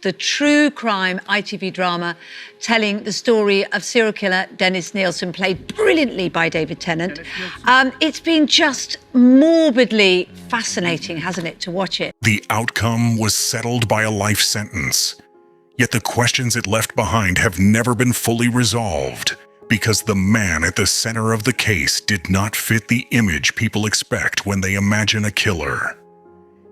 the true crime ITV drama telling the story of serial killer Dennis Nielsen, played brilliantly by David Tennant. It's been just morbidly fascinating, hasn't it, to watch it? The outcome was settled by a life sentence. Yet the questions it left behind have never been fully resolved, because the man at the center of the case did not fit the image people expect when they imagine a killer.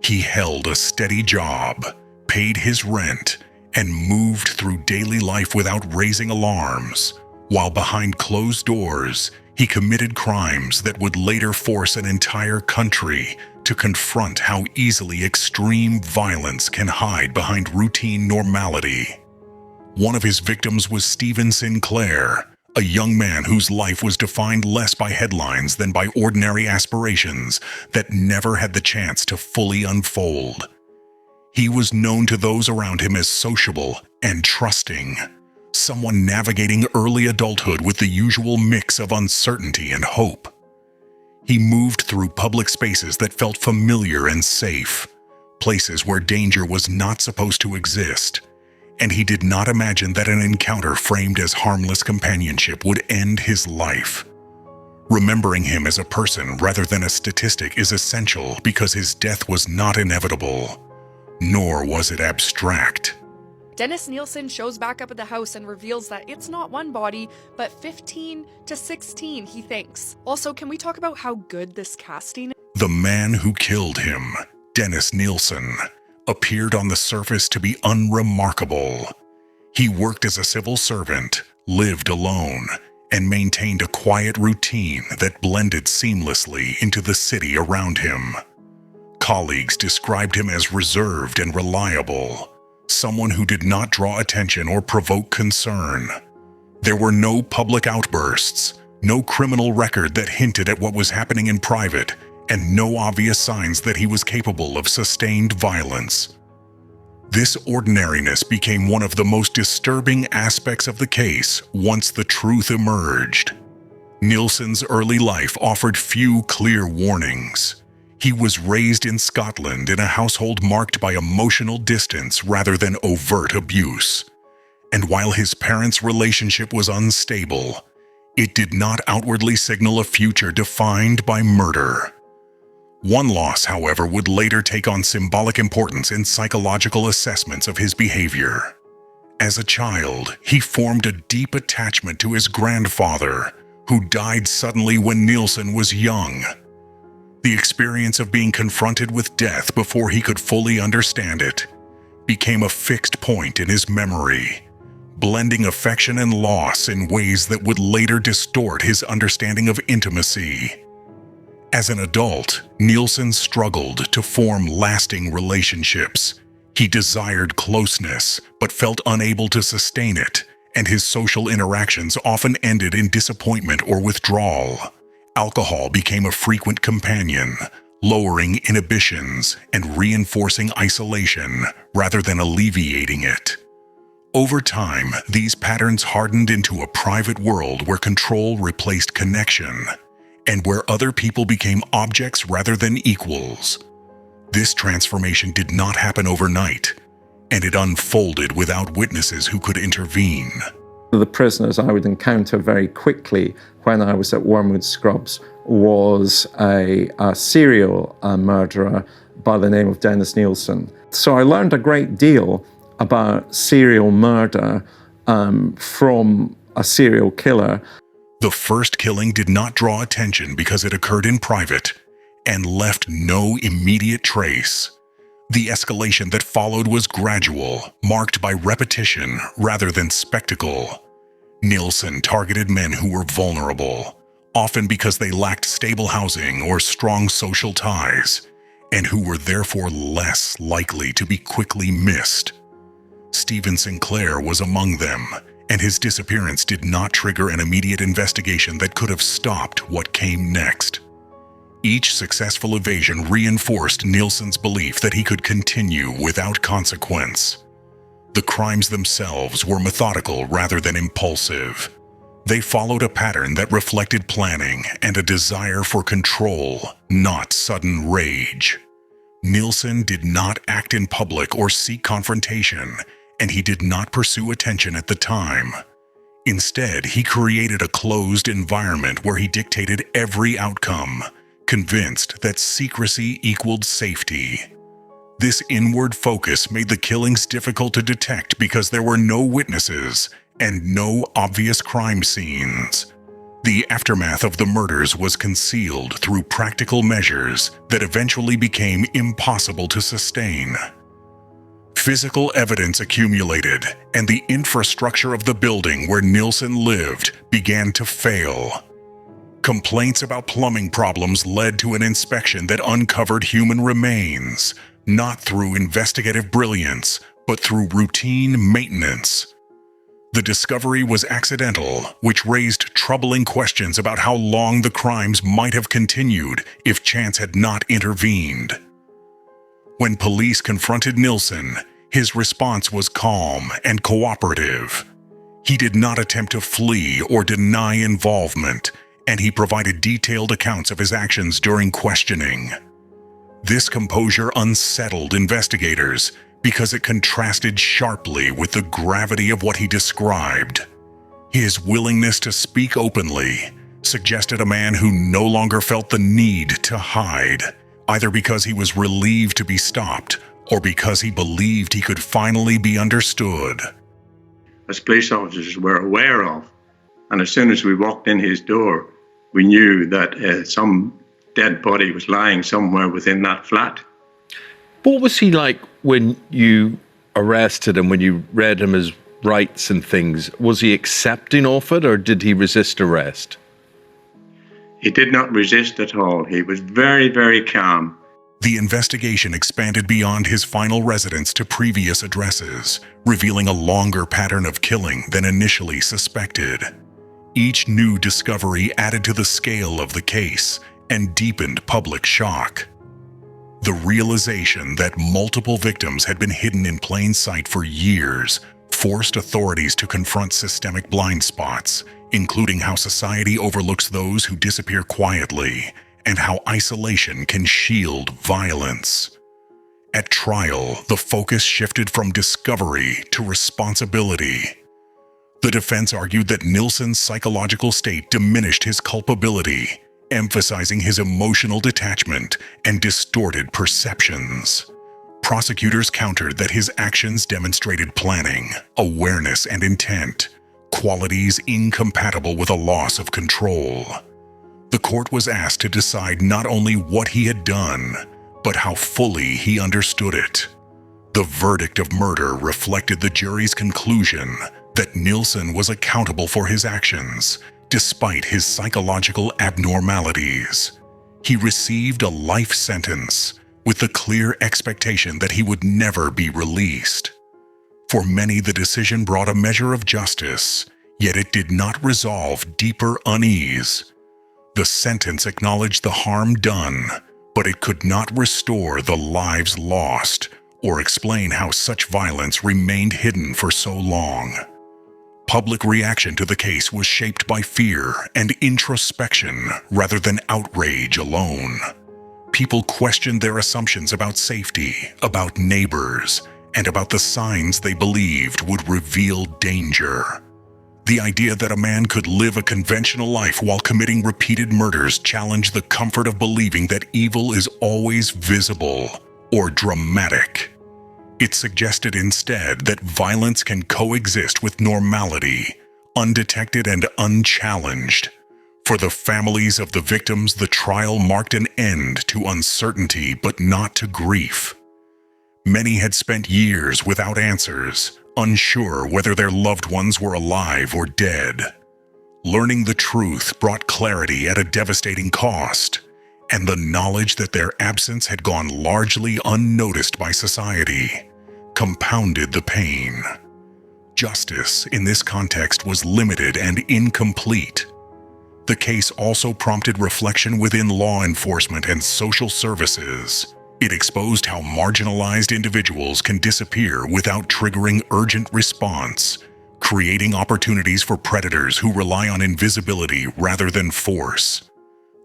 He held a steady job, paid his rent, and moved through daily life without raising alarms, while behind closed doors, he committed crimes that would later force an entire country to confront how easily extreme violence can hide behind routine normality. One of his victims was Stephen Sinclair, a young man whose life was defined less by headlines than by ordinary aspirations that never had the chance to fully unfold. He was known to those around him as sociable and trusting, someone navigating early adulthood with the usual mix of uncertainty and hope. He moved through public spaces that felt familiar and safe, places where danger was not supposed to exist, and he did not imagine that an encounter framed as harmless companionship would end his life. Remembering him as a person rather than a statistic is essential because his death was not inevitable, nor was it abstract. Dennis Nielsen shows back up at the house and reveals that it's not one body, but 15 to 16, he thinks. Also, can we talk about how good this casting is? The man who killed him, Dennis Nielsen, appeared on the surface to be unremarkable. He worked as a civil servant, lived alone, and maintained a quiet routine that blended seamlessly into the city around him. Colleagues described him as reserved and reliable, someone who did not draw attention or provoke concern. There were no public outbursts, no criminal record that hinted at what was happening in private, and no obvious signs that he was capable of sustained violence. This ordinariness became one of the most disturbing aspects of the case once the truth emerged. Nielsen's early life offered few clear warnings. He was raised in Scotland in a household marked by emotional distance rather than overt abuse. And while his parents' relationship was unstable, it did not outwardly signal a future defined by murder. One loss, however, would later take on symbolic importance in psychological assessments of his behavior. As a child, he formed a deep attachment to his grandfather, who died suddenly when Nielsen was young. The experience of being confronted with death before he could fully understand it became a fixed point in his memory, blending affection and loss in ways that would later distort his understanding of intimacy. As an adult, Nielsen struggled to form lasting relationships. He desired closeness, but felt unable to sustain it, and his social interactions often ended in disappointment or withdrawal. Alcohol became a frequent companion, lowering inhibitions and reinforcing isolation rather than alleviating it. Over time, these patterns hardened into a private world where control replaced connection, and where other people became objects rather than equals. This transformation did not happen overnight, and it unfolded without witnesses who could intervene. The prisoners I would encounter very quickly when I was at Wormwood Scrubs was a serial murderer by the name of Dennis Nielsen. So I learned a great deal about serial murder from a serial killer. The first killing did not draw attention because it occurred in private and left no immediate trace. The escalation that followed was gradual, marked by repetition rather than spectacle. Nielsen targeted men who were vulnerable, often because they lacked stable housing or strong social ties, and who were therefore less likely to be quickly missed. Stephen Sinclair was among them, and his disappearance did not trigger an immediate investigation that could have stopped what came next. Each successful evasion reinforced Nielsen's belief that he could continue without consequence. The crimes themselves were methodical rather than impulsive. They followed a pattern that reflected planning and a desire for control, not sudden rage. Nielsen did not act in public or seek confrontation, and he did not pursue attention at the time. Instead, he created a closed environment where he dictated every outcome, convinced that secrecy equaled safety. This inward focus made the killings difficult to detect because there were no witnesses and no obvious crime scenes. The aftermath of the murders was concealed through practical measures that eventually became impossible to sustain. Physical evidence accumulated, and the infrastructure of the building where Nielsen lived began to fail. Complaints about plumbing problems led to an inspection that uncovered human remains, not through investigative brilliance, but through routine maintenance. The discovery was accidental, which raised troubling questions about how long the crimes might have continued if chance had not intervened. When police confronted Nielsen, his response was calm and cooperative. He did not attempt to flee or deny involvement, and he provided detailed accounts of his actions during questioning. This composure unsettled investigators because it contrasted sharply with the gravity of what he described. His willingness to speak openly suggested a man who no longer felt the need to hide, either because he was relieved to be stopped or because he believed he could finally be understood. As police officers were aware of, and as soon as we walked in his door, we knew that some dead body was lying somewhere within that flat. What was he like when you arrested him, when you read him his rights and things? Was he accepting of it, or did he resist arrest? He did not resist at all. He was very, very calm. The investigation expanded beyond his final residence to previous addresses, revealing a longer pattern of killing than initially suspected. Each new discovery added to the scale of the case and deepened public shock. The realization that multiple victims had been hidden in plain sight for years forced authorities to confront systemic blind spots, including how society overlooks those who disappear quietly and how isolation can shield violence. At trial, the focus shifted from discovery to responsibility. The defense argued that Nielsen's psychological state diminished his culpability, emphasizing his emotional detachment and distorted perceptions. Prosecutors countered that his actions demonstrated planning, awareness, and intent, qualities incompatible with a loss of control. The court was asked to decide not only what he had done, but how fully he understood it. The verdict of murder reflected the jury's conclusion that Nielsen was accountable for his actions, despite his psychological abnormalities. He received a life sentence, with the clear expectation that he would never be released. For many, the decision brought a measure of justice, yet it did not resolve deeper unease. The sentence acknowledged the harm done, but it could not restore the lives lost or explain how such violence remained hidden for so long. Public reaction to the case was shaped by fear and introspection rather than outrage alone. People questioned their assumptions about safety, about neighbors, and about the signs they believed would reveal danger. The idea that a man could live a conventional life while committing repeated murders challenged the comfort of believing that evil is always visible or dramatic. It suggested instead that violence can coexist with normality, undetected and unchallenged. For the families of the victims, the trial marked an end to uncertainty but not to grief. Many had spent years without answers, unsure whether their loved ones were alive or dead. Learning the truth brought clarity at a devastating cost, and the knowledge that their absence had gone largely unnoticed by society compounded the pain. Justice in this context was limited and incomplete. The case also prompted reflection within law enforcement and social services. It exposed how marginalized individuals can disappear without triggering urgent response, creating opportunities for predators who rely on invisibility rather than force.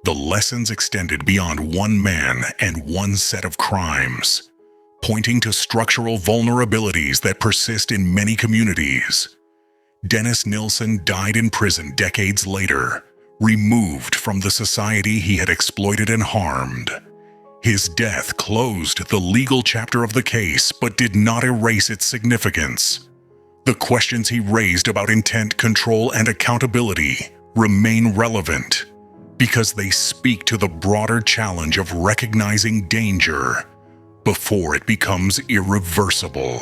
The lessons extended beyond one man and one set of crimes, pointing to structural vulnerabilities that persist in many communities. Dennis Nilsen died in prison decades later, removed from the society he had exploited and harmed. His death closed the legal chapter of the case, but did not erase its significance. The questions he raised about intent, control, and accountability remain relevant because they speak to the broader challenge of recognizing danger before it becomes irreversible.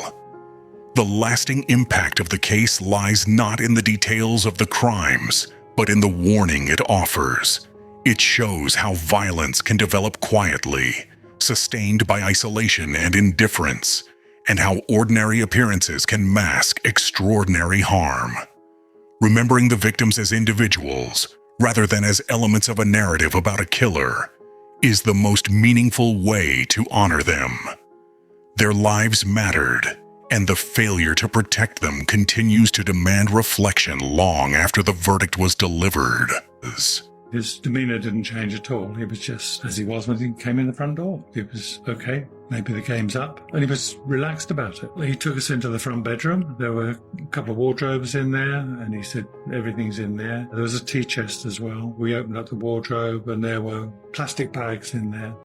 The lasting impact of the case lies not in the details of the crimes, but in the warning it offers. It shows how violence can develop quietly, sustained by isolation and indifference, and how ordinary appearances can mask extraordinary harm. Remembering the victims as individuals, rather than as elements of a narrative about a killer, is the most meaningful way to honor them. Their lives mattered, and the failure to protect them continues to demand reflection long after the verdict was delivered. His demeanour didn't change at all. He was just as he was when he came in the front door. He was okay, maybe the game's up, and he was relaxed about it. He took us into the front bedroom. There were a couple of wardrobes in there, and he said, everything's in there. There was a tea chest as well. We opened up the wardrobe, and there were plastic bags in there.